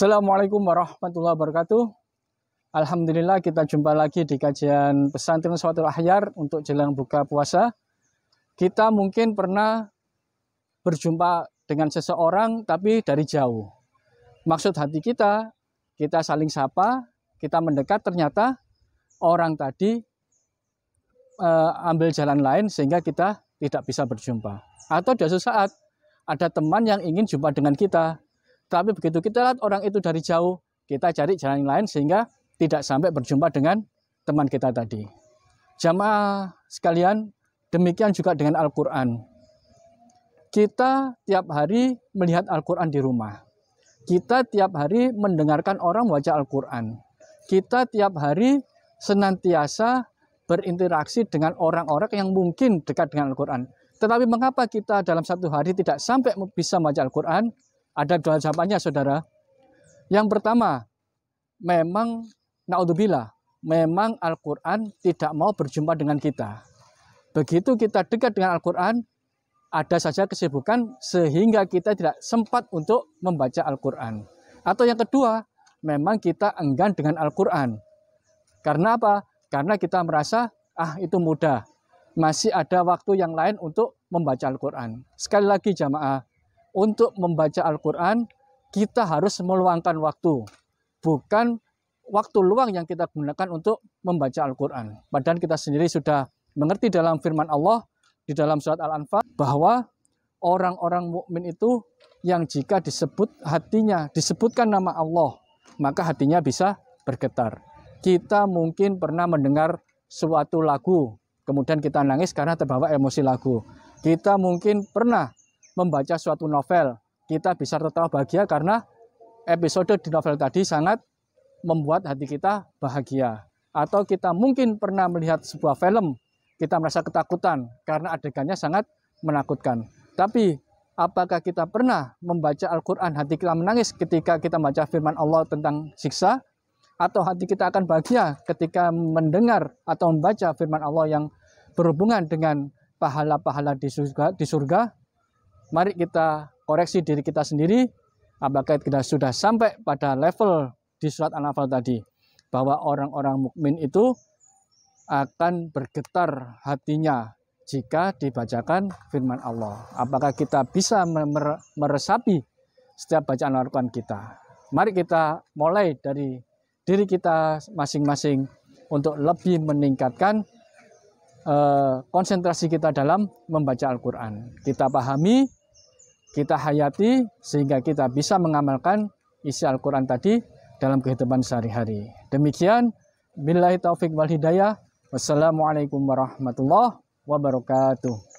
Assalamualaikum warahmatullahi wabarakatuh. Alhamdulillah kita jumpa lagi di kajian pesantren Shawatul Akhyar untuk jelang buka puasa. Kita mungkin pernah berjumpa dengan seseorang tapi dari jauh. Maksud hati kita saling sapa, kita mendekat, ternyata orang tadi ambil jalan lain sehingga kita tidak bisa berjumpa. Atau suatu saat ada teman yang ingin jumpa dengan kita, tapi begitu kita lihat orang itu dari jauh, kita cari jalan lain sehingga tidak sampai berjumpa dengan teman kita tadi. Jamaah sekalian, demikian juga dengan Al-Quran. Kita tiap hari melihat Al-Quran di rumah. Kita tiap hari mendengarkan orang membaca Al-Quran. Kita tiap hari senantiasa berinteraksi dengan orang-orang yang mungkin dekat dengan Al-Quran. Tetapi mengapa kita dalam satu hari tidak sampai bisa membaca Al-Quran? Ada dua jawabannya, saudara. Yang pertama, memang naudzubillah, memang Al-Quran tidak mau berjumpa dengan kita. Begitu kita dekat dengan Al-Quran, ada saja kesibukan sehingga kita tidak sempat untuk membaca Al-Quran. Atau yang kedua, memang kita enggan dengan Al-Quran. Karena apa? Karena kita merasa, itu mudah. Masih ada waktu yang lain untuk membaca Al-Quran. Sekali lagi jamaah, untuk membaca Al-Quran, kita harus meluangkan waktu. Bukan waktu luang yang kita gunakan untuk membaca Al-Quran. Padahal kita sendiri sudah mengerti dalam firman Allah, di dalam surat Al-Anfal, bahwa orang-orang mukmin itu yang jika disebutkan nama Allah, maka hatinya bisa bergetar. Kita mungkin pernah mendengar suatu lagu, kemudian kita nangis karena terbawa emosi lagu. Kita mungkin pernah membaca suatu novel, kita bisa tertawa bahagia karena episode di novel tadi sangat membuat hati kita bahagia. Atau kita mungkin pernah melihat sebuah film, kita merasa ketakutan karena adegannya sangat menakutkan. Tapi apakah kita pernah membaca Al-Quran, hati kita menangis ketika kita membaca firman Allah tentang siksa? Atau hati kita akan bahagia ketika mendengar atau membaca firman Allah yang berhubungan dengan pahala-pahala di surga? Mari kita koreksi diri kita sendiri, apakah kita sudah sampai pada level di surat An-Nafl tadi, bahwa orang-orang mukmin itu akan bergetar hatinya jika dibacakan firman Allah. Apakah kita bisa meresapi setiap bacaan Al-Quran kita? Mari kita mulai dari diri kita masing-masing untuk lebih meningkatkan konsentrasi kita dalam membaca Al-Quran. Kita pahami, kita hayati, sehingga kita bisa mengamalkan isi Al-Quran tadi dalam kehidupan sehari-hari. Demikian, billahi taufiq wal hidayah. Wassalamualaikum warahmatullahi wabarakatuh.